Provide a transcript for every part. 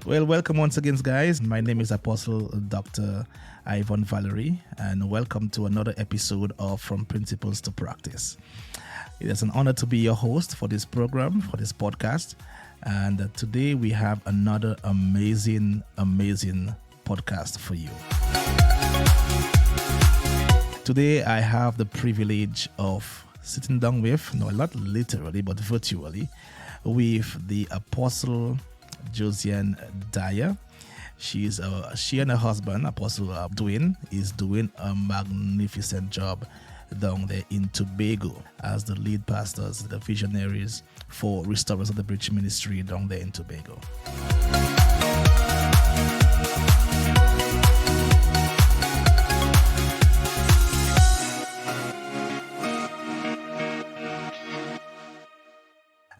Well, welcome once again, guys. My name is Apostle Dr. Ivon Valerie, and welcome to another episode of From Principles to Practice. It is an honor to be your host for this program, for this podcast. And today we have another amazing podcast for you. Today I have the privilege of sitting down with, no, not literally, but virtually, with the Apostle Josanne Dyer. She and her husband, Apostle Dwayne, is doing a magnificent job down there in Tobago as the lead pastors, the visionaries for Restorers of the Bridge Ministry down there in Tobago.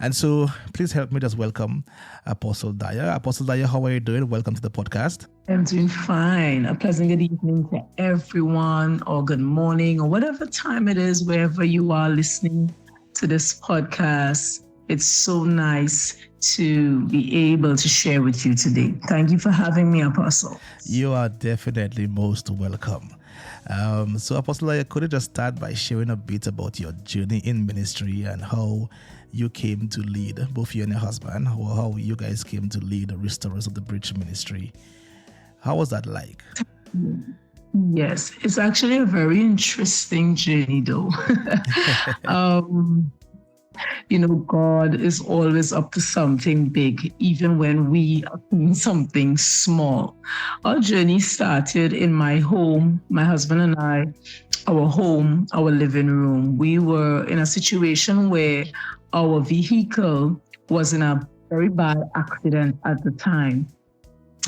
And so please help me just welcome Apostle Dyer. Apostle Dyer, how are you doing? Welcome to the podcast. I'm doing fine. A pleasant good evening to everyone, or good morning, or whatever time it is, wherever you are listening to this podcast. It's so nice to be able to share with you today. Thank you for having me, Apostle. You are definitely most welcome. So Apostle Dyer, could you just start by sharing a bit about your journey in ministry and how you came to lead, both you and your husband, or how you guys came to lead the Restorers of the Bridge Ministry? How was that like? Yes, it's actually a very interesting journey, though. God is always up to something big, even when we are doing something small. Our journey started in my home, my husband and I, our home, our living room. We were in a situation where our vehicle was in a very bad accident at the time.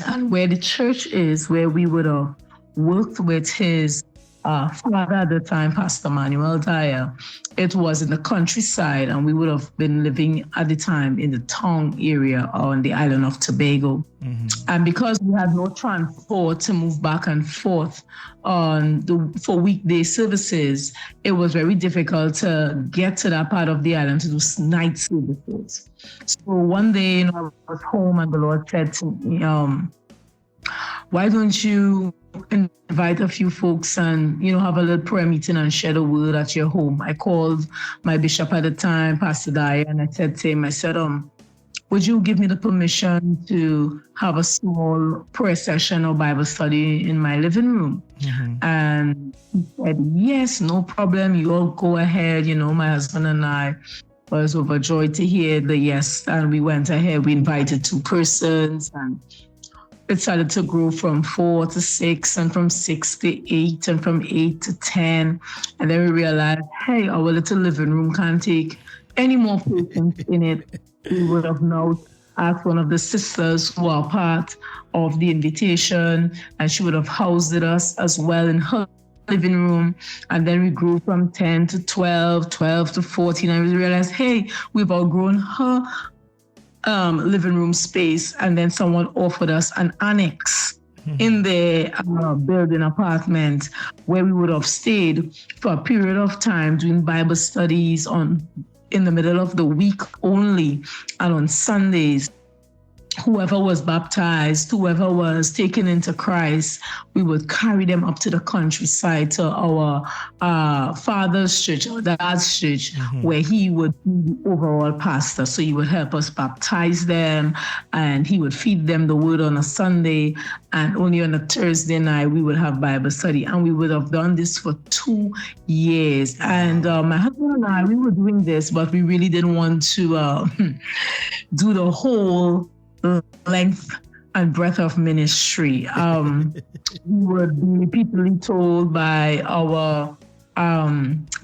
And where the church is, where we would have worked with his father at the time, Pastor Manuel Dyer, it was in the countryside, and we would have been living at the time in the town area on the island of Tobago. Mm-hmm. And because we had no transport to move back and forth for weekday services, it was very difficult to get to that part of the island to do night services. So one day, I was home, and the Lord said to me, why don't you invite a few folks and, have a little prayer meeting and share the word at your home? I called my bishop at the time, Pastor Dyer, and I said to him, would you give me the permission to have a small prayer session or Bible study in my living room? Mm-hmm. And he said, yes, no problem. You all go ahead. My husband and I was overjoyed to hear the yes. And we went ahead. We invited 2 persons, and it started to grow from 4 to 6, and from 6 to 8, and from 8 to 10. And then we realized, hey, our little living room can't take any more persons in it. We would have now asked one of the sisters who are part of the invitation, and she would have housed us as well in her living room. And then we grew from 10 to 12, 12 to 14, and we realized, hey, we've outgrown her living room space. And then someone offered us an annex in the building apartment, where we would have stayed for a period of time doing Bible studies in the middle of the week only, and on Sundays. Whoever was baptized, whoever was taken into Christ, we would carry them up to the countryside to our father's church, or dad's church, mm-hmm. where he would be the overall pastor. So he would help us baptize them, and he would feed them the word on a Sunday, and only on a Thursday night we would have Bible study. And we would have done this for 2 years. And my husband and I, we were doing this, but we really didn't want to do the whole length and breadth of ministry. We were repeatedly told by our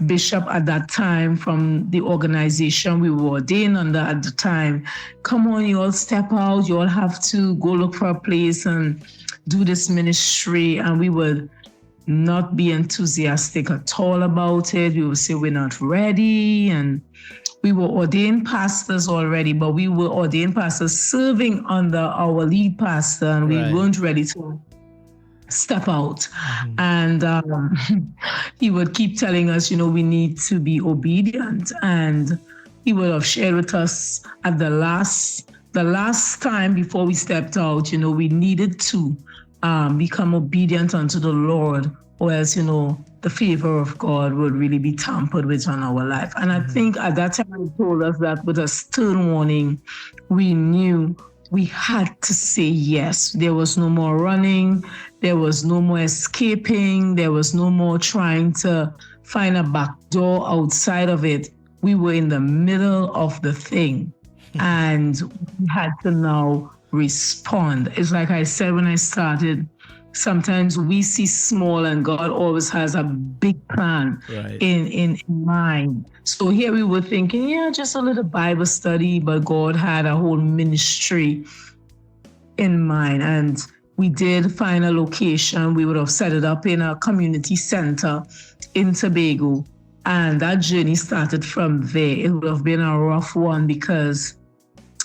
bishop at that time from the organization we were ordained under at the time, come on, you all step out, you all have to go look for a place and do this ministry. And we would not be enthusiastic at all about it. We would say we're not ready, and we were ordained pastors already, but we were ordained pastors serving under our lead pastor, and we weren't ready to step out. Mm-hmm. And he would keep telling us, we need to be obedient. And he would have shared with us at the last the last time before we stepped out, we needed to become obedient unto the Lord, or else, the favor of God would really be tampered with on our life. And I think at that time, he told us that with a stern warning, we knew we had to say yes. There was no more running. There was no more escaping. There was no more trying to find a back door outside of it. We were in the middle of the thing, and we had to now respond. It's like I said when I started, sometimes we see small and God always has a big plan in mind. So here we were thinking, just a little Bible study, but God had a whole ministry in mind. And we did find a location. We would have set it up in a community center in Tobago. And that journey started from there. It would have been a rough one because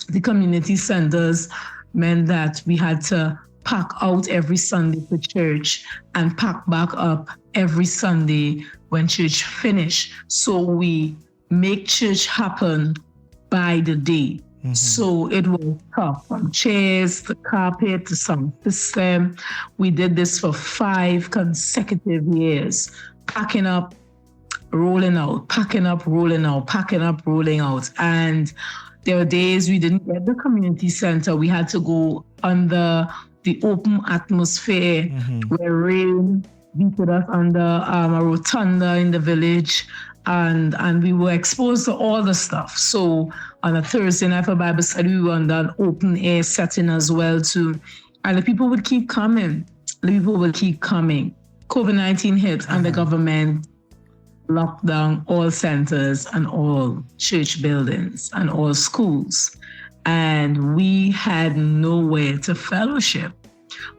the community centers meant that we had to pack out every Sunday for church and pack back up every Sunday when church finished. So we make church happen by the day. So it was tough, from chairs to carpet to sound system. We did this for 5 consecutive years, packing up, rolling out, packing up, rolling out, packing up, rolling out. And there were days we didn't get the community center. We had to go under the open atmosphere where rain beat us under a rotunda in the village. And we were exposed to all the stuff. So on a Thursday night for Bible study, we were under an open air setting as well too. And the people would keep coming. COVID-19 hit and the government locked down all centers and all church buildings and all schools. And we had nowhere to fellowship.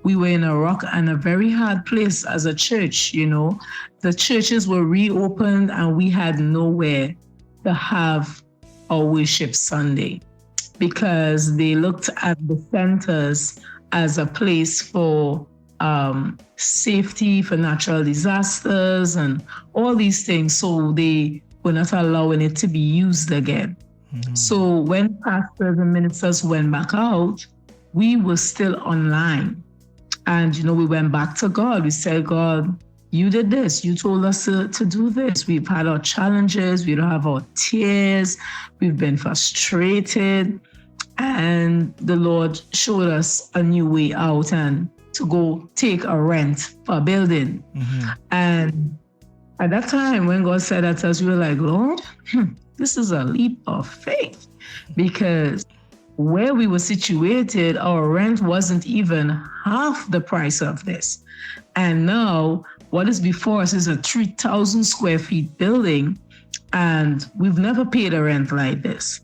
We were in a rock and a very hard place as a church, The churches were reopened and we had nowhere to have our worship Sunday because they looked at the centers as a place for safety, for natural disasters and all these things. So they were not allowing it to be used again. So when pastors and ministers went back out, we were still online. And, we went back to God. We said, God, you did this. You told us to do this. We've had our challenges. We don't have our tears. We've been frustrated. And the Lord showed us a new way out and to go take a rent for a building. And at that time, when God said that to us, we were like, Lord, this is a leap of faith, because where we were situated, our rent wasn't even half the price of this. And now what is before us is a 3,000 square feet building, and we've never paid a rent like this.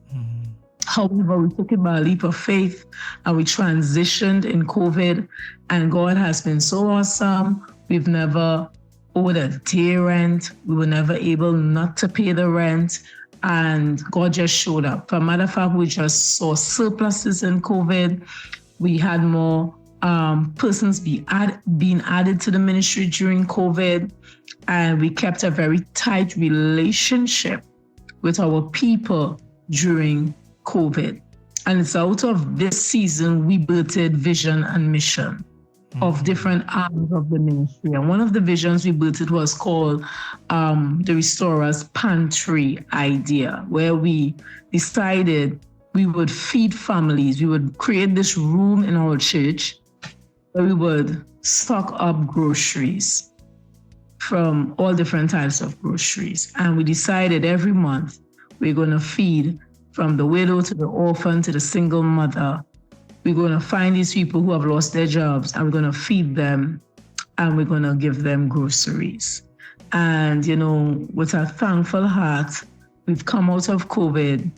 However, we took it by a leap of faith and we transitioned in COVID, and God has been so awesome. We've never owed a day rent. We were never able not to pay the rent. And God just showed up. For a matter of fact, we just saw surpluses in COVID. We had more persons being added to the ministry during COVID. And we kept a very tight relationship with our people during COVID. And it's out of this season we birthed vision and mission of different arms of the ministry. And one of the visions we birthed was called the Restorer's Pantry idea, where we decided we would feed families. We would create this room in our church where we would stock up groceries from all different types of groceries. And we decided every month we're going to feed from the widow to the orphan to the single mother. We're going to find these people who have lost their jobs, and we're going to feed them, and we're going to give them groceries. And, with a thankful heart, we've come out of COVID,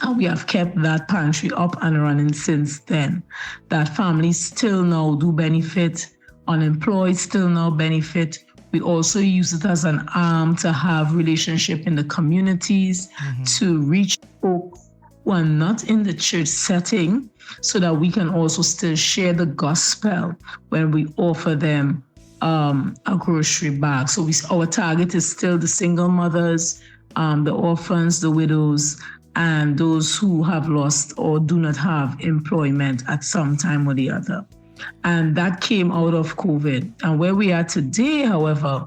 and we have kept that pantry up and running since then. That families still now do benefit, unemployed still now benefit. We also use it as an arm to have relationship in the communities, to reach folks who are not in the church setting, so that we can also still share the gospel when we offer them a grocery bag. So our target is still the single mothers, the orphans, the widows, and those who have lost or do not have employment at some time or the other. And that came out of COVID. And where we are today, however,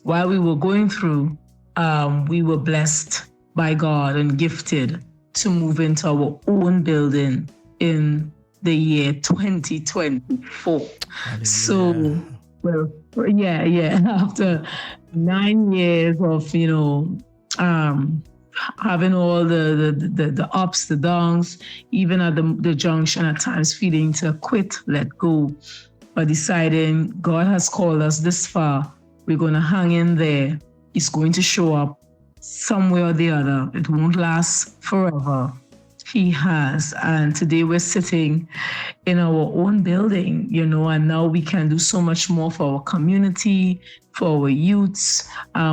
while we were going through, we were blessed by God and gifted to move into our own building in the year 2024. Hallelujah. So, well, yeah. After 9 years of, having all the ups, the downs, even at the junction at times feeling to quit, let go, but deciding God has called us this far, we're going to hang in there. It's going to show up somewhere or the other. It won't last forever. He has. And today we're sitting in our own building, and now we can do so much more for our community, for our youths.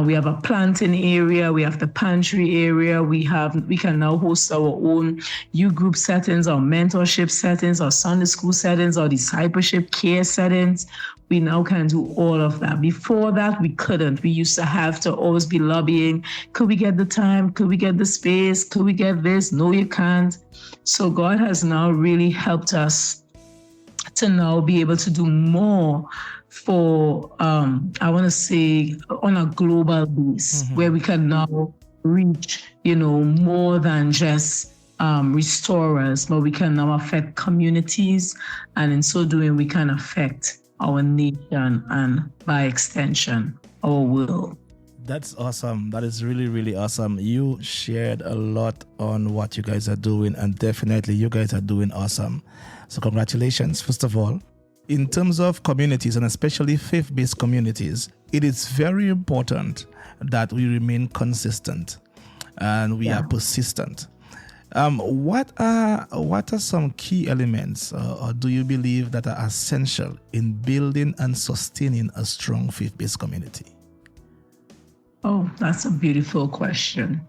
We have a planting area. We have the pantry area. We can now host our own youth group settings, our mentorship settings, our Sunday school settings, our discipleship care settings. We now can do all of that. Before that, we couldn't. We used to have to always be lobbying. Could we get the time? Could we get the space? Could we get this? No, you can't. So God has now really helped us to now be able to do more for, I want to say, on a global base, where we can now reach, more than just restorers, but we can now affect communities. And in so doing, we can affect our nation and by extension, our world. That's awesome. That is really, really awesome. You shared a lot on what you guys are doing, and definitely you guys are doing awesome. So congratulations, first of all. In terms of communities, and especially faith-based communities, it is very important that we remain consistent and we are persistent. What are some key elements, or do you believe that are essential in building and sustaining a strong faith-based community? Oh, that's a beautiful question.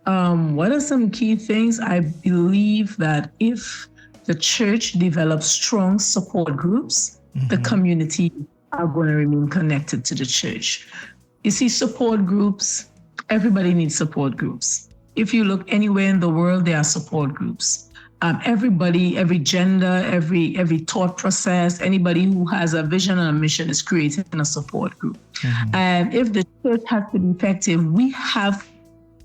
What are some key things? I believe that if the church develops strong support groups, the community are going to remain connected to the church. You see, support groups, everybody needs support groups. If you look anywhere in the world, there are support groups. Everybody, every gender, every thought process, anybody who has a vision and a mission is creating a support group. And if the church has to be effective, we have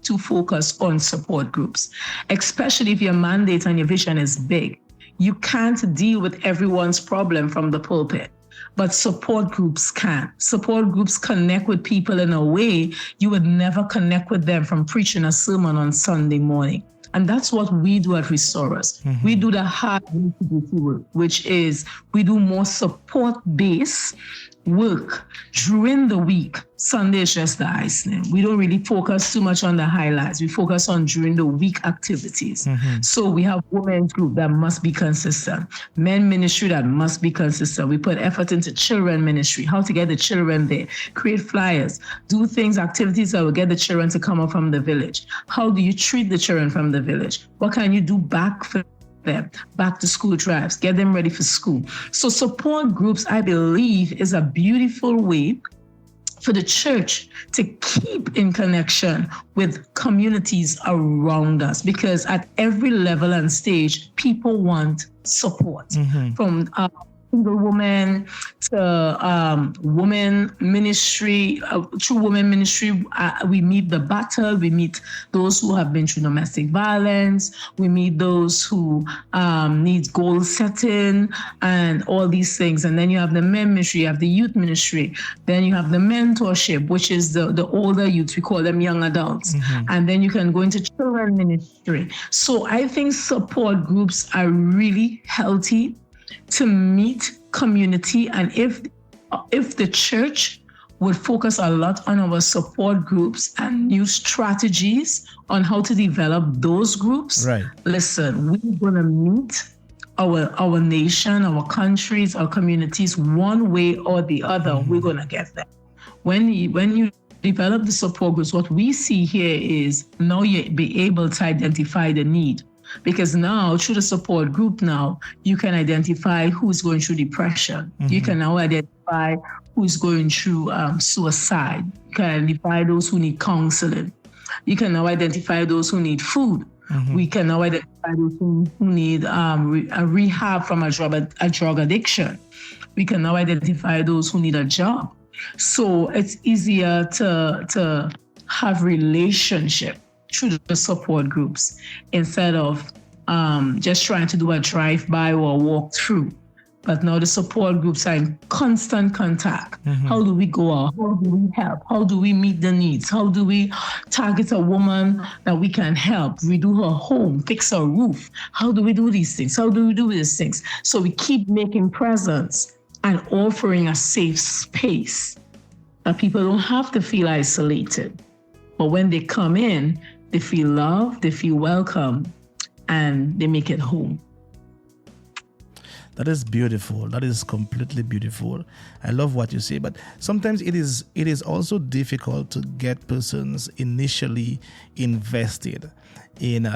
to focus on support groups, especially if your mandate and your vision is big. You can't deal with everyone's problem from the pulpit, but support groups can. Support groups connect with people in a way you would never connect with them from preaching a sermon on Sunday morning. And that's what we do at Restorers. We do the hard work, which is we do more support-based work during the week. Sunday is just the icing. We don't really focus too much on the highlights. We focus on during the week activities. So we have women's group that must be consistent, men ministry that must be consistent. We put effort into children ministry, how to get the children there, create flyers, do things, activities that will get the children to come up from the village. How do you treat the children from the village? What can you do back for them, back to school drives, get them ready for school? So support groups, I believe, is a beautiful way for the church to keep in connection with communities around us, because at every level and stage, people want support from single woman to women ministry. Through women ministry, we meet the battle. We meet those who have been through domestic violence. We meet those who need goal setting and all these things. And then you have the men ministry, you have the youth ministry. Then you have the mentorship, which is the older youth. We call them young adults. And then you can go into children ministry. So I think support groups are really healthy to meet community. And if the church would focus a lot on our support groups and new strategies on how to develop those groups, listen, we're going to meet our nation, our countries, our communities one way or the other. We're going to get there. When you develop the support groups, what we see here is now you be able to identify the need. Because now, through the support group now, you can identify who's going through depression. You can now identify who's going through suicide. You can identify those who need counseling. You can now identify those who need food. We can now identify those who need a rehab from a drug addiction. We can now identify those who need a job. So it's easier to have relationship through the support groups instead of just trying to do a drive-by or a walk-through. But now the support groups are in constant contact. How do we go out? How do we help? How do we meet the needs? How do we target a woman that we can help? Redo her home, fix her roof. How do we do these things? How do we do these things? So we keep making presence and offering a safe space that people don't have to feel isolated. But when they come in, they feel loved, they feel welcome, and they make it home. That is beautiful. That is completely beautiful. I love what you say, but sometimes it is also difficult to get persons initially invested in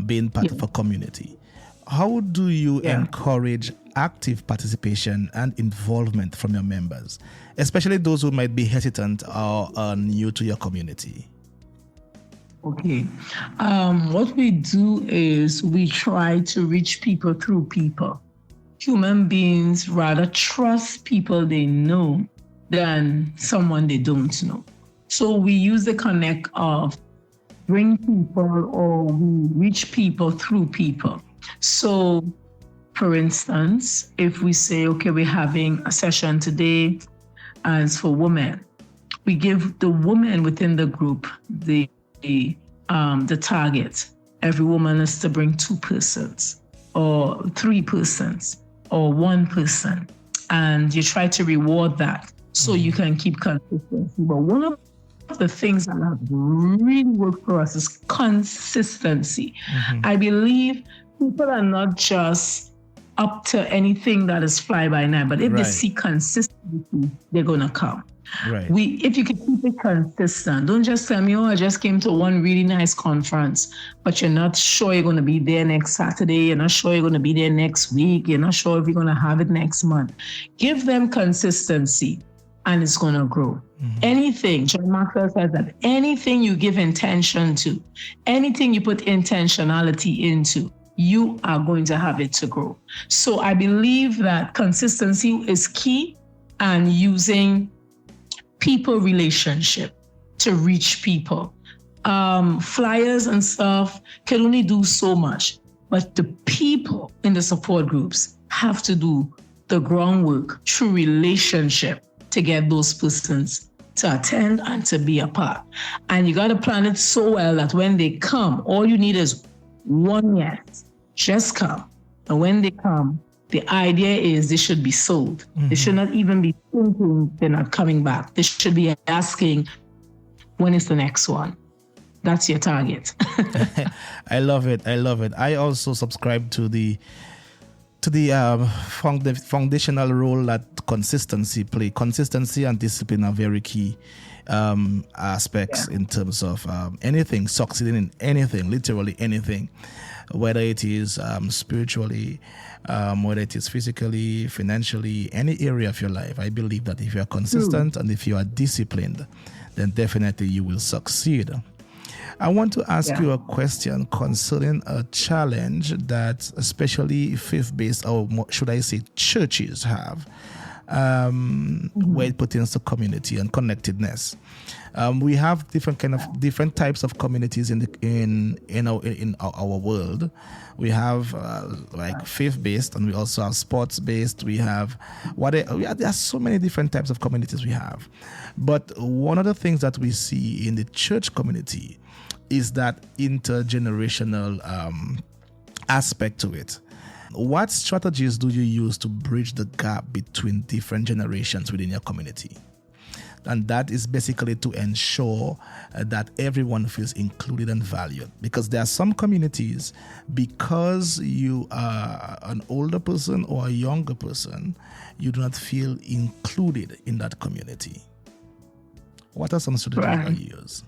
being part of a community. How do you encourage active participation and involvement from your members, especially those who might be hesitant or are new to your community? Okay. What we do is we try to reach people through people. Human beings rather trust people they know than someone they don't know. So we use the connect of bring people or we reach people through people. So, for instance, if we say, okay, we're having a session today as for women, we give the women within the group the target. Every woman is to bring 2 persons or 3 persons or 1 person, and you try to reward that so you can keep consistency. But one of the things that have really worked for us is consistency. I believe people are not just up to anything that is fly by night, but if they see consistency, they're gonna come. Right. If you can keep it consistent, don't just tell me, oh, I just came to one really nice conference, but you're not sure you're going to be there next Saturday. You're not sure you're going to be there next week. You're not sure if you're going to have it next month. Give them consistency and it's going to grow. Anything, John Maxwell says that anything you give intention to, anything you put intentionality into, you are going to have it to grow. So I believe that consistency is key, and using people relationship to reach people. Flyers and stuff can only do so much, but the people in the support groups have to do the groundwork through relationship to get those persons to attend and to be a part. And you got to plan it so well that when they come, all you need is one yes, just come. And when they come, the idea is they should be sold. They should not even be thinking they're not coming back. They should be asking, when is the next one? That's your target. I love it. I also subscribe to the foundational role that consistency play. Consistency and discipline are very key aspects in terms of anything, succeeding in anything, literally anything, whether it is spiritually, whether it is physically, financially, any area of your life. I believe that if you are consistent and if you are disciplined, then definitely you will succeed. I want to ask you a question concerning a challenge that especially faith-based, or should I say churches have, where it pertains to community and connectedness. We have different types of communities in our world. We have like faith-based, and we also have sports-based. We have there are so many different types of communities we have. But one of the things that we see in the church community is that intergenerational aspect to it. What strategies do you use to bridge the gap between different generations within your community? And that is basically to ensure that everyone feels included and valued. Because there are some communities, because you are an older person or a younger person, you do not feel included in that community. What are some strategies you use?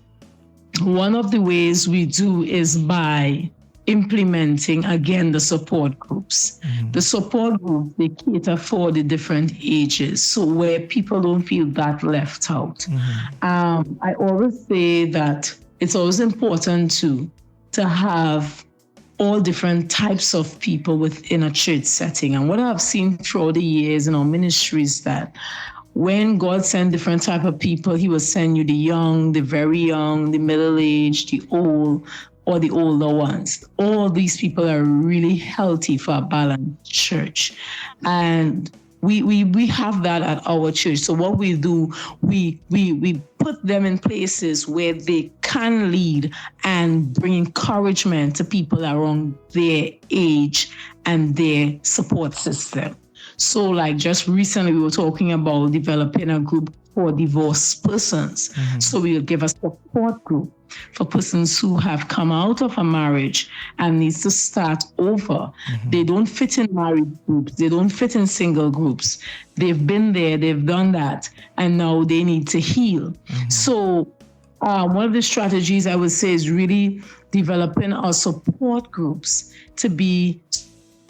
One of the ways we do is by implementing, again, the support groups. The support groups, they cater for the different ages, so where people don't feel that left out. I always say that it's always important to have all different types of people within a church setting. And what I've seen throughout the years in our ministries, that when God sent different type of people, he will send you the young, the very young, the middle-aged, the old, or the older ones. All these people are really healthy for a balanced church. And we have that at our church. So what we do, we put them in places where they can lead and bring encouragement to people around their age and their support system. So like just recently we were talking about developing a group for divorced persons. So we will give a support group for persons who have come out of a marriage and needs to start over. They don't fit in married groups. They don't fit in single groups. They've been there, they've done that, and now they need to heal. So one of the strategies I would say is really developing our support groups to be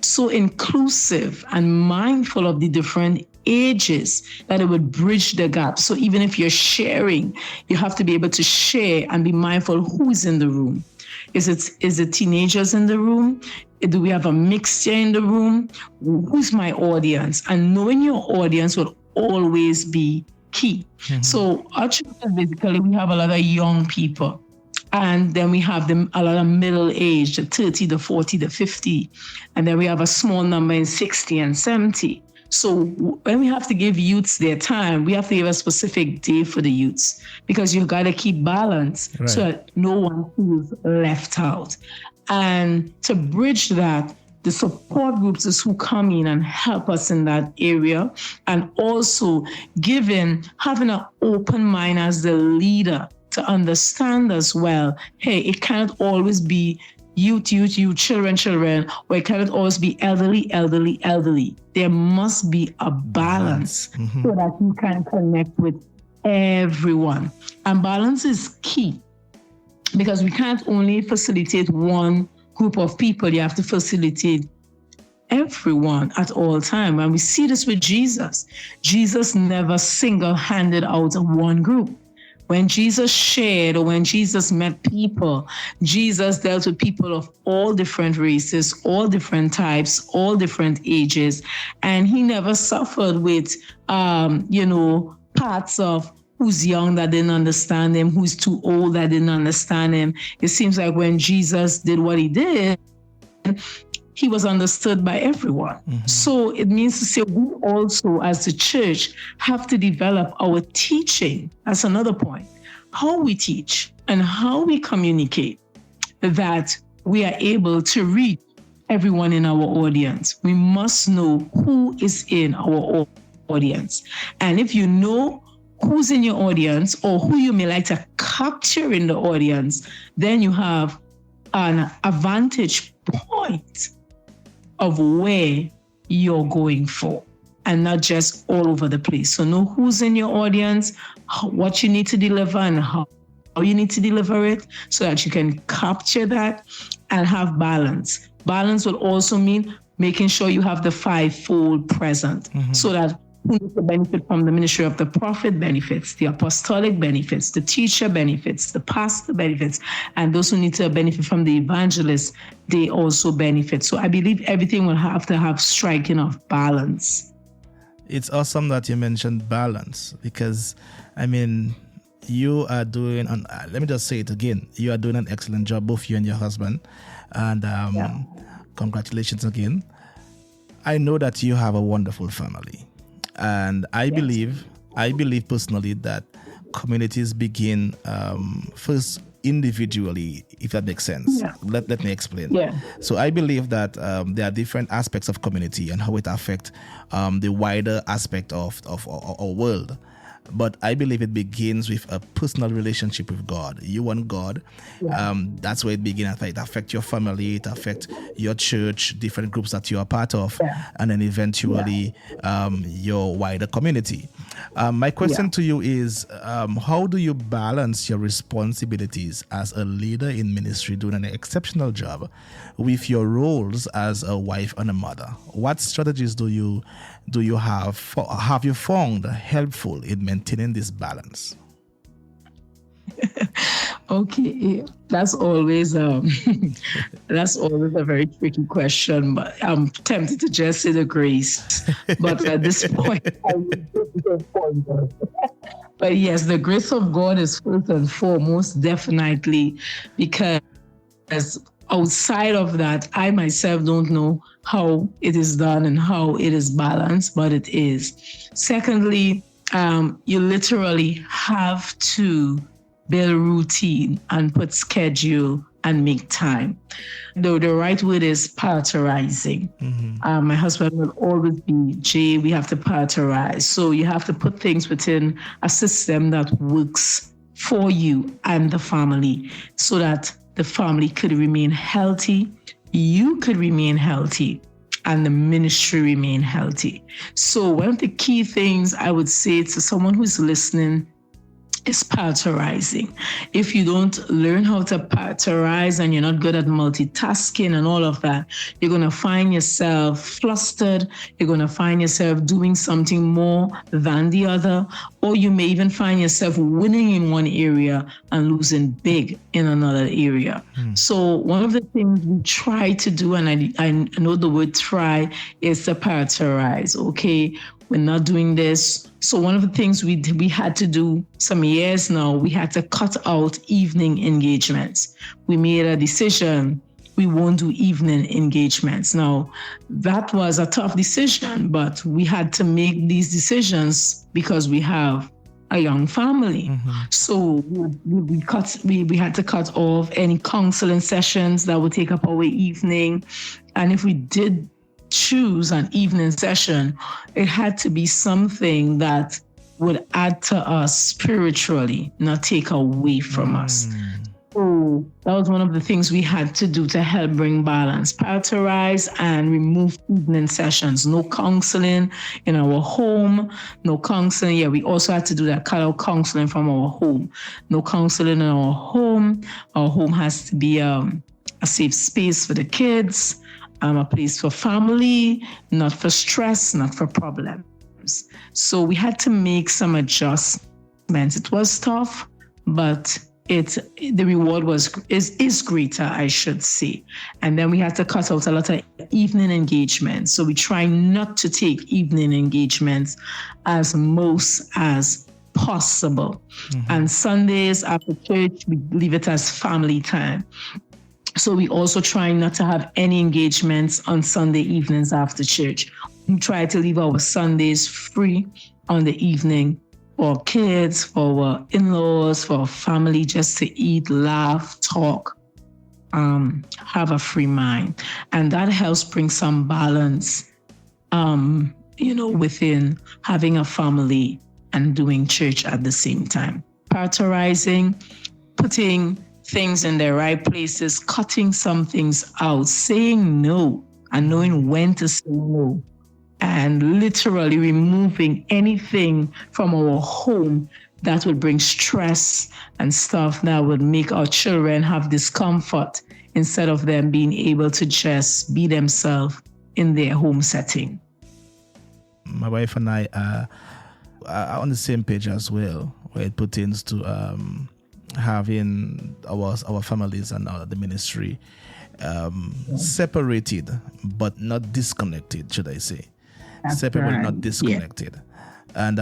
so inclusive and mindful of the different ages that it would bridge the gap. So even if you're sharing, you have to be able to share and be mindful who's in the room. Is it teenagers in the room? Do we have a mixture in the room? Who's my audience? And knowing your audience will always be key. So our church, basically, we have a lot of young people. And then we have a lot of middle age, the 30, the 40, the 50. And then we have a small number in 60 and 70. So when we have to give youths their time, we have to give a specific day for the youths, because you've got to keep balance so that no one feels left out. And to bridge that, the support groups is who come in and help us in that area. And also having an open mind as the leader to understand as well, hey, it can't always be youth, children, or it cannot always be elderly. There must be a balance so that you can connect with everyone. And balance is key, because we can't only facilitate one group of people. You have to facilitate everyone at all time. And we see this with Jesus. Jesus never single-handed out one group. When Jesus shared, or when Jesus met people, Jesus dealt with people of all different races, all different types, all different ages. And he never suffered with, parts of who's young that didn't understand him, who's too old that didn't understand him. It seems like when Jesus did what he did, he was understood by everyone. So it means to say we also, as the church, have to develop our teaching. That's another point. How we teach and how we communicate, that we are able to reach everyone in our audience. We must know who is in our audience. And if you know who's in your audience, or who you may like to capture in the audience, then you have an advantage point of where you're going for, and not just all over the place. So know who's in your audience, what you need to deliver, and how you need to deliver it, so that you can capture that and have balance. Balance will also mean making sure you have the fivefold present, so that who needs to benefit from the ministry of the prophet benefits, the apostolic benefits, the teacher benefits, the pastor benefits, and those who need to benefit from the evangelist, they also benefit. So I believe everything will have to have striking of balance. It's awesome that you mentioned balance, because, you are doing, let me just say it again, you are doing an excellent job, both you and your husband. And congratulations again. I know that you have a wonderful family. And I believe personally that communities begin first individually, if that makes sense. Let me explain. So I believe that there are different aspects of community and how it affects the wider aspect of our world. But I believe it begins with a personal relationship with God. You and God. That's where it begins. It affects your family, it affects your church, different groups that you are part of, and then eventually your wider community. My question to you is, how do you balance your responsibilities as a leader in ministry, doing an exceptional job, with your roles as a wife and a mother? What strategies do you have you found helpful in maintaining this balance? Okay, that's always that's always a very tricky question, but I'm tempted to just say the grace. But at this point, I would just ponder. But yes, the grace of God is first and foremost, definitely, because outside of that, I myself don't know how it is done and how it is balanced, but it is. Secondly, you literally have to build routine and put schedule and make time. The right word is prioritizing. My husband will always be, Jay, we have to prioritize. So you have to put things within a system that works for you and the family so that the family could remain healthy, you could remain healthy, and the ministry remain healthy. So one of the key things I would say to someone who's listening is prioritizing. If you don't learn how to prioritize and you're not good at multitasking and all of that, you're going to find yourself flustered. You're going to find yourself doing something more than the other, or you may even find yourself winning in one area and losing big in another area. So one of the things we try to do, and I know the word try, is to prioritize. Okay, we're not doing this. So one of the things we had to do some years now, we had to cut out evening engagements. We made a decision, we won't do evening engagements. Now, that was a tough decision, but we had to make these decisions because we have a young family. So we had to cut off any counseling sessions that would take up our evening. And if we did choose an evening session, it had to be something that would add to us spiritually, not take away from us. So that was one of the things we had to do to help bring balance, prioritize and remove evening sessions. No counseling in our home, no counseling. Yeah, we also had to do that, cut out counseling from our home. No counseling in our home. Our home has to be a safe space for the kids. A place for family, not for stress, not for problems. So we had to make some adjustments. It was tough, but the reward is greater, I should say. And then we had to cut out a lot of evening engagements. So we try not to take evening engagements as most as possible. And Sundays after church, we leave it as family time. So we also try not to have any engagements on Sunday evenings after church. We try to leave our Sundays free on the evening for kids, for our in-laws, for our family, just to eat, laugh, talk, have a free mind. And that helps bring some balance, within having a family and doing church at the same time. Prioritizing, putting things in their right places, cutting some things out, saying no and knowing when to say no, and literally removing anything from our home that would bring stress and stuff that would make our children have discomfort instead of them being able to just be themselves in their home setting. My wife and I are on the same page as well, where it pertains to having our families and the ministry separated but not disconnected, should I say. That's Separated, right. not disconnected. And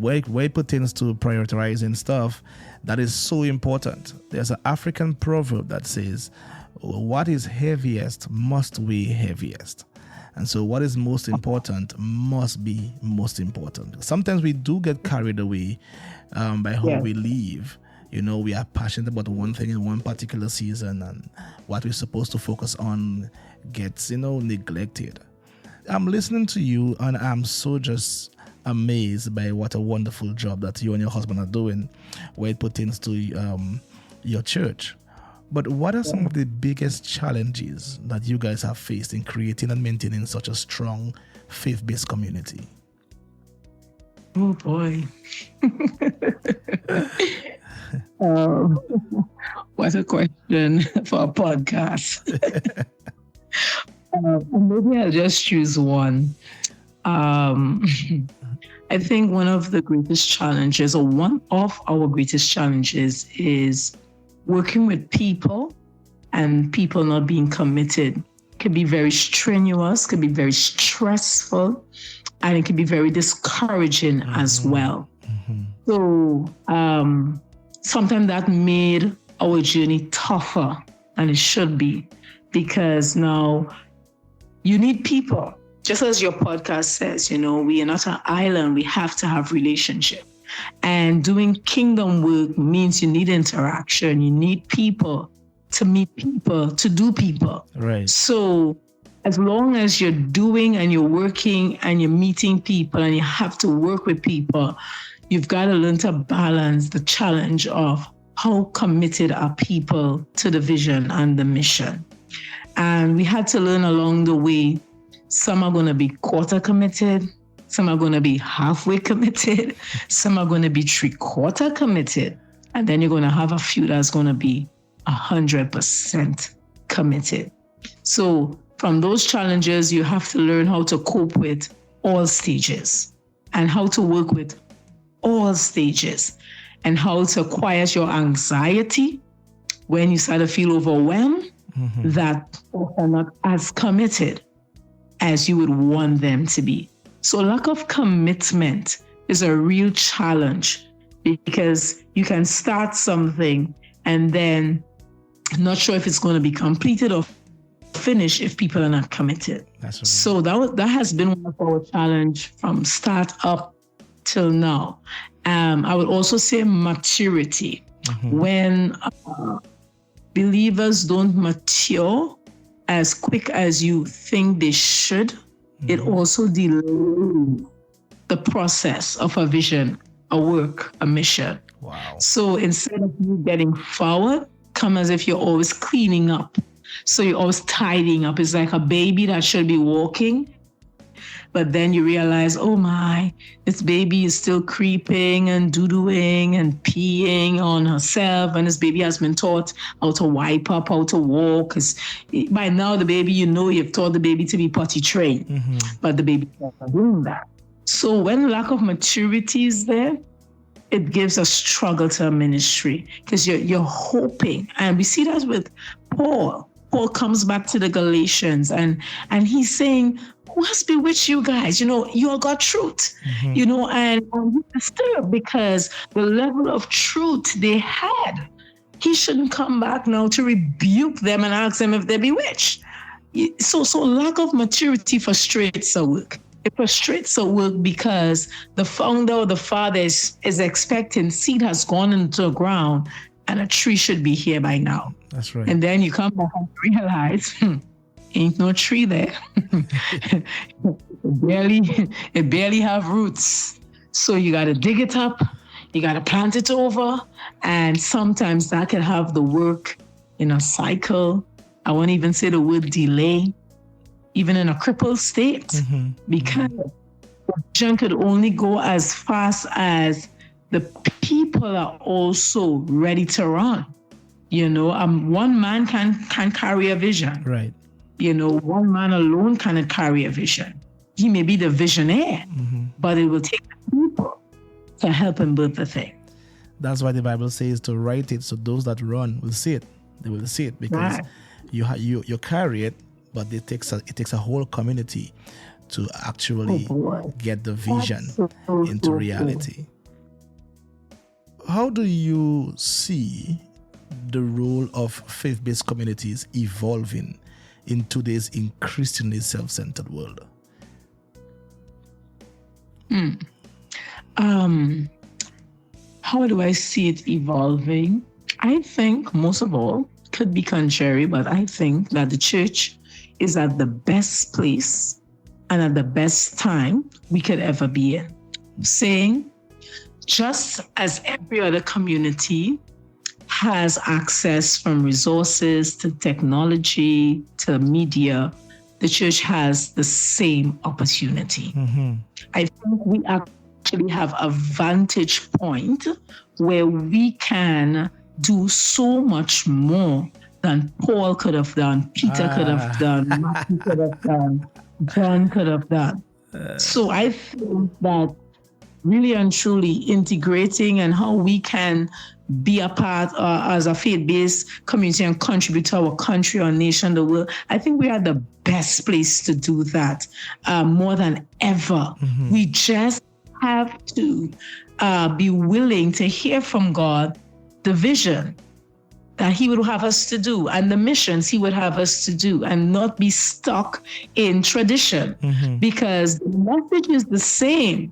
where it pertains to prioritizing stuff, that is so important. There's an African proverb that says, what is heaviest must weigh heaviest. And so what is most important must be most important. Sometimes we do get carried away by how we live. We are passionate about one thing in one particular season, and what we're supposed to focus on gets, neglected. I'm listening to you, and I'm so just amazed by what a wonderful job that you and your husband are doing where it pertains to your church. But what are some of the biggest challenges that you guys have faced in creating and maintaining such a strong faith-based community? Oh boy. What a question for a podcast. Maybe I'll just choose one. I think one of the greatest challenges, or one of our greatest challenges, is working with people and people not being committed. It can be very strenuous, can be very stressful, and it can be very discouraging as well. So sometimes that made our journey tougher than it should be, because now you need people. Just as your podcast says, we are not an island, we have to have relationship. And doing kingdom work means you need interaction, you need people to meet people, to do people. Right. So as long as you're doing and you're working and you're meeting people and you have to work with people, you've got to learn to balance the challenge of how committed are people to the vision and the mission. And we had to learn along the way. Some are going to be quarter committed. Some are going to be halfway committed. Some are going to be 3/4 committed. And then you're going to have a few that's going to be 100% committed. So from those challenges, you have to learn how to cope with all stages and how to work with all stages and how to quiet your anxiety when you start to feel overwhelmed, that are not as committed as you would want them to be. So lack of commitment is a real challenge, because you can start something and then not sure if it's going to be completed or finished if people are not committed. That's right. So that has been one of our challenge from start up till now. I would also say maturity. When believers don't mature as quick as you think they should, it also delays the process of a vision, a work, a mission. Wow. So instead of you getting forward, come as if you're always cleaning up. So you're always tidying up. It's like a baby that should be walking, but then you realize, oh my, this baby is still creeping and doo-dooing and peeing on herself. And this baby has been taught how to wipe up, how to walk. Because by now the baby, you've taught the baby to be potty trained, but the baby's not doing that. So when lack of maturity is there, it gives a struggle to a ministry, because you're hoping. And we see that with Paul. Paul comes back to the Galatians and he's saying, who has bewitched you guys? You all got truth, and he's disturbed because the level of truth they had. He shouldn't come back now to rebuke them and ask them if they're bewitched. So lack of maturity frustrates our work. It frustrates our work because the founder or the father is expecting seed has gone into the ground and a tree should be here by now. That's right. And then you come back and realize, ain't no tree there. it barely have roots. So you got to dig it up. You got to plant it over. And sometimes that can have the work in a cycle. I won't even say the word delay, even in a crippled state, because the vision could only go as fast as the people are also ready to run. One man can carry a vision. Right. One man alone cannot carry a vision. He may be the visionary, but it will take people to help him build the thing. That's why the Bible says to write it so those that run will see it. They will see it, because you carry it, but it takes a whole community to actually get the vision into reality. How do you see the role of faith-based communities evolving in today's increasingly self-centered world? How do I see it evolving? I think most of all, could be contrary, but I think that the church is at the best place and at the best time we could ever be in. Saying, just as every other community has access from resources to technology to media, the church has the same opportunity. I think we actually have a vantage point where we can do so much more than Paul could have done, Peter could have done, Matthew could have done, John could have done. So I think that really and truly integrating and how we can be a part as a faith-based community and contribute to our country, our nation, the world. I think we are the best place to do that more than ever. We just have to be willing to hear from God the vision that he would have us to do and the missions he would have us to do, and not be stuck in tradition, because the message is the same.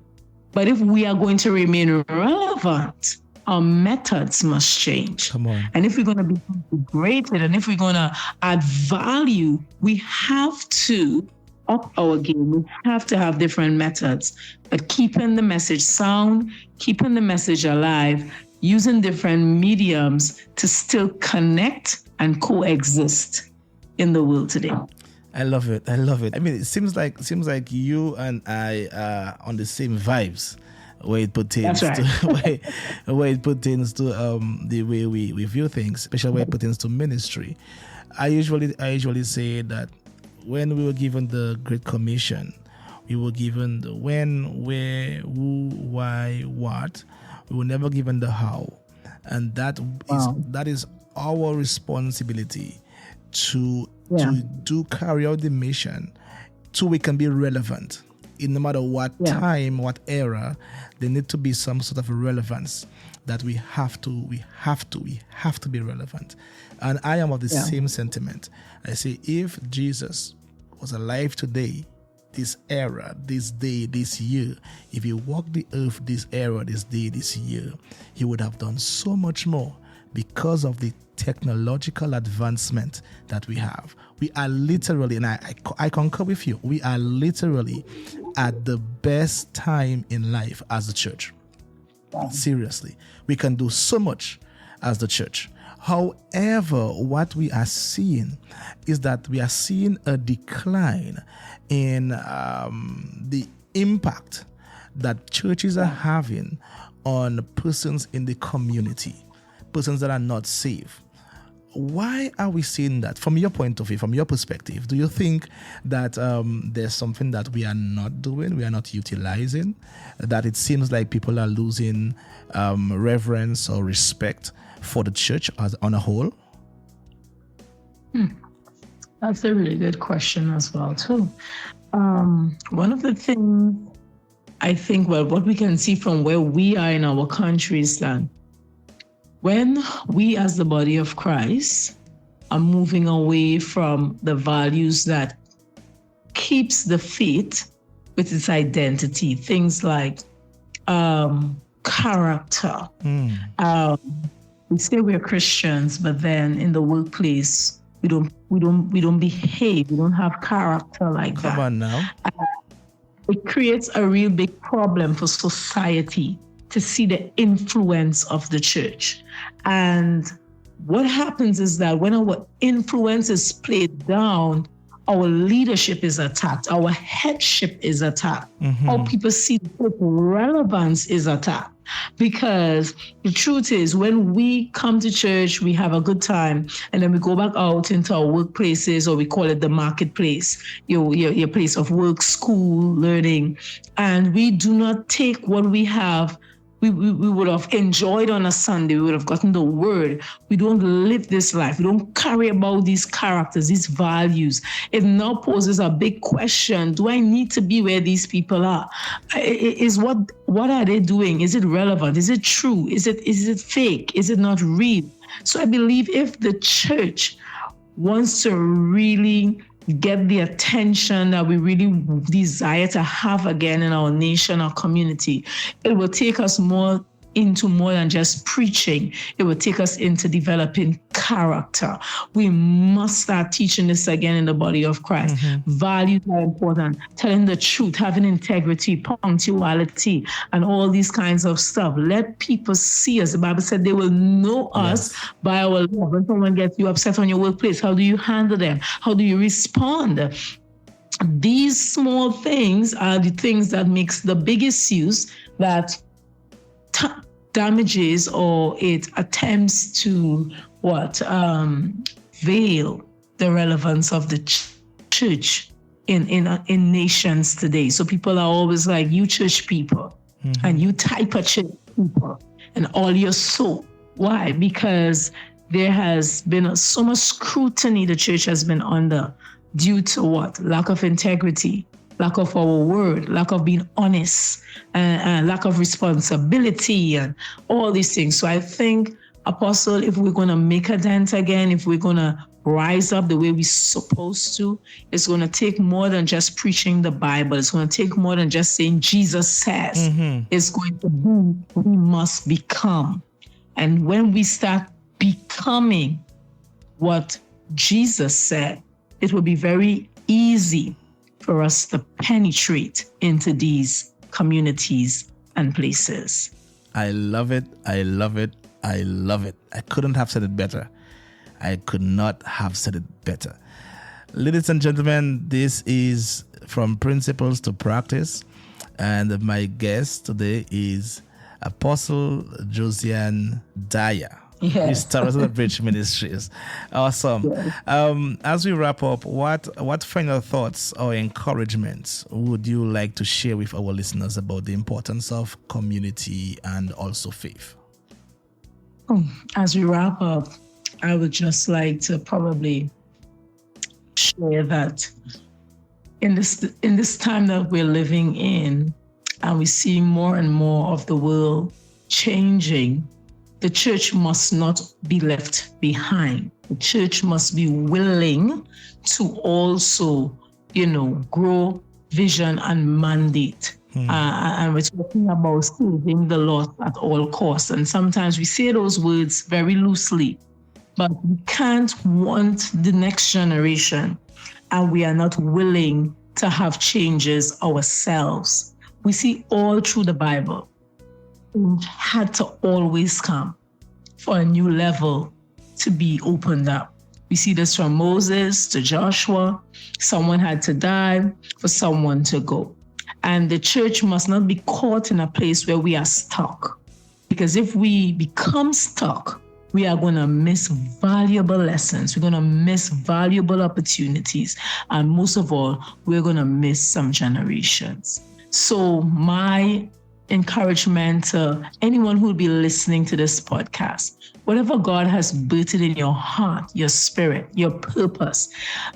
But if we are going to remain relevant, our methods must change. Come on. And if we're going to be integrated and if we're going to add value, we have to up our game. We have to have different methods, but keeping the message sound, keeping the message alive, using different mediums to still connect and coexist in the world today. I love it. I mean, it seems like you and I are on the same vibes where it pertains to where it pertains to the way we view things, especially where it pertains to ministry. I usually say that when we were given the Great Commission, we were given the when, where, who, why, what. We were never given the how, and that is our responsibility to carry out the mission, so we can be relevant in no matter what time, what era. There need to be some sort of relevance that we have to be relevant. And I am of the same sentiment. I say, if Jesus was alive today, this era, this day, this year, if he walked the earth this era, this day, this year, he would have done so much more because of the technological advancement that we have. We are literally, and I concur with you, we are literally at the best time in life as a church. Seriously, we can do so much as the church. However, what we are seeing is that we are seeing a decline in the impact that churches are having on persons in the community, persons that are not saved. Why are we seeing that? From your point of view, from your perspective, do you think that there's something that we are not doing, we are not utilizing, that it seems like people are losing reverence or respect for the church as on a whole? That's a really good question as well, too. One of the things I think, what we can see from where we are in our country is that when we as the body of Christ are moving away from the values that keeps the faith with its identity, things like character. We say we're Christians, but then in the workplace, we don't behave. We don't have character like that. Come on now. It creates a real big problem for society to see the influence of the church. And what happens is that when our influence is played down, our leadership is attacked, our headship is attacked, how people see the church relevance is attacked. Because the truth is, when we come to church, we have a good time, and then we go back out into our workplaces, or we call it the marketplace, your place of work, school, learning, and we do not take what we have. We would have enjoyed on a Sunday. We would have gotten the word. We don't live this life. We don't carry about these characters, these values. It now poses a big question. Do I need to be where these people are? What are they doing? Is it relevant? Is it true? Is it fake? Is it not real? So I believe if the church wants to really get the attention that we really desire to have again in our nation, our community, it will take us more than just preaching. It will take us into developing character. We must start teaching this again in the body of Christ. Values are important. Telling the truth, having integrity, punctuality, and all these kinds of stuff. Let people see us. The Bible said they will know us by our love. When someone gets you upset on your workplace, how do you handle them? How do you respond? These small things are the things that makes the biggest use that damages, or it attempts to veil the relevance of the church in nations today. So people are always like, you church people, and you type at people and all your soul. Why? Because there has been so much scrutiny the church has been under due to what? Lack of integrity, lack of our word, lack of being honest, and lack of responsibility, and all these things. So I think, Apostle, if we're going to make a dent again, if we're going to rise up the way we're supposed to, it's going to take more than just preaching the Bible. It's going to take more than just saying Jesus says. It's going to be, we must become. And when we start becoming what Jesus said, it will be very easy for us to penetrate into these communities and places. I love it. I love it. I love it. I couldn't have said it better. I could not have said it better. Ladies and gentlemen, this is From Principles to Practice. And my guest today is Apostle Josanne Dyer. Yes. Restorers of the Bridge Ministries. Awesome. Yes. As we wrap up, what final thoughts or encouragements would you like to share with our listeners about the importance of community and also faith? As we wrap up, I would just like to probably share that in this time that we're living in, and we see more and more of the world changing, the church must not be left behind. The church must be willing to also, grow vision and mandate. And we're talking about saving the lost at all costs. And sometimes we say those words very loosely, but we can't want the next generation, and we are not willing to have changes ourselves. We see all through the Bible, had to always come for a new level to be opened up. We see this from Moses to Joshua. Someone had to die for someone to go. And the church must not be caught in a place where we are stuck. Because if we become stuck, we are going to miss valuable lessons. We're going to miss valuable opportunities. And most of all, we're going to miss some generations. So my encouragement to anyone who will be listening to this podcast, whatever God has birthed in your heart, your spirit, your purpose,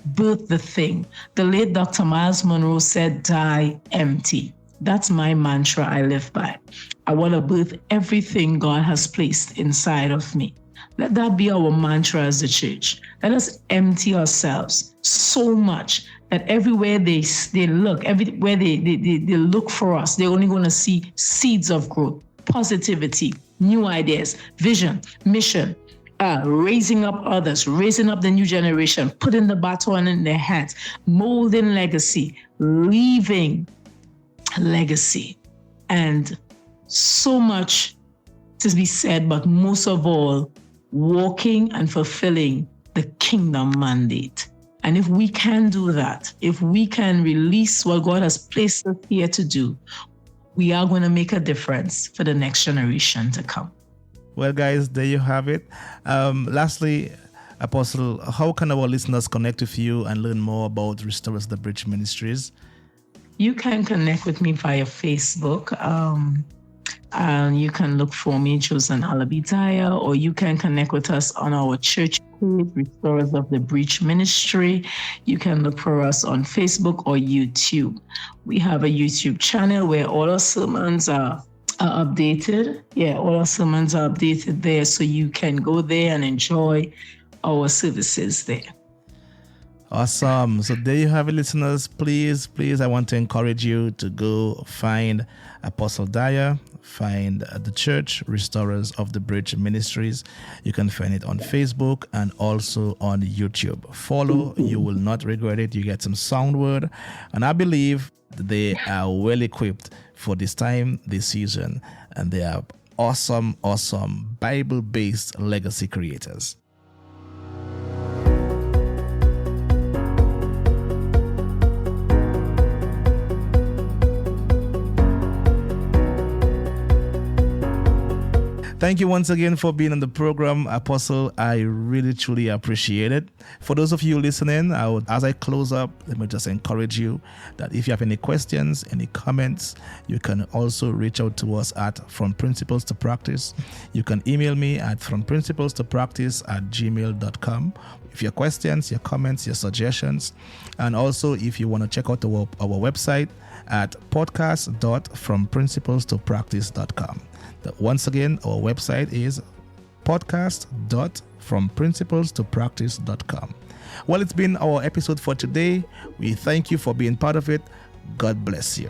birth the thing. The late Dr. Miles Monroe said, die empty. That's my mantra I live by. I want to birth everything God has placed inside of me. Let that be our mantra as a church. Let us empty ourselves so much that everywhere they look, everywhere they look for us, they're only going to see seeds of growth, positivity, new ideas, vision, mission, raising up others, raising up the new generation, putting the baton in their hands, molding legacy, leaving legacy, and so much to be said, but most of all, walking and fulfilling the kingdom mandate. And if we can do that, if we can release what God has placed us here to do, we are going to make a difference for the next generation to come. Well, guys, there you have it. Lastly, Apostle, how can our listeners connect with you and learn more about Restorers of the Bridge Ministries? You can connect with me via Facebook. And you can look for me, Josanne Dyer, or you can connect with us on our church page, Restorers of the Bridge Ministry. You can look for us on Facebook or YouTube. We have a YouTube channel where all our sermons are updated. Yeah, all our sermons are updated there, so you can go there and enjoy our services there. Awesome. So there you have it, listeners. Please, I want to encourage you to go find Apostle Dyer, find the church, Restorers of the Bridge Ministries. You can find it on Facebook and also on YouTube. Follow, you will not regret it. You get some sound word. And I believe they are well equipped for this time, this season. And they are awesome Bible-based legacy creators. Thank you once again for being on the program, Apostle. I really, truly appreciate it. For those of you listening, as I close up, let me just encourage you that if you have any questions, any comments, you can also reach out to us at From Principles to Practice. You can email me at fromprinciplestopractice@gmail.com with your questions, your comments, your suggestions. And also, if you want to check out our website at podcast.fromprinciplestopractice.com. Once again, our website is podcast.fromprinciplestopractice.com. Well, it's been our episode for today. We thank you for being part of it. God bless you.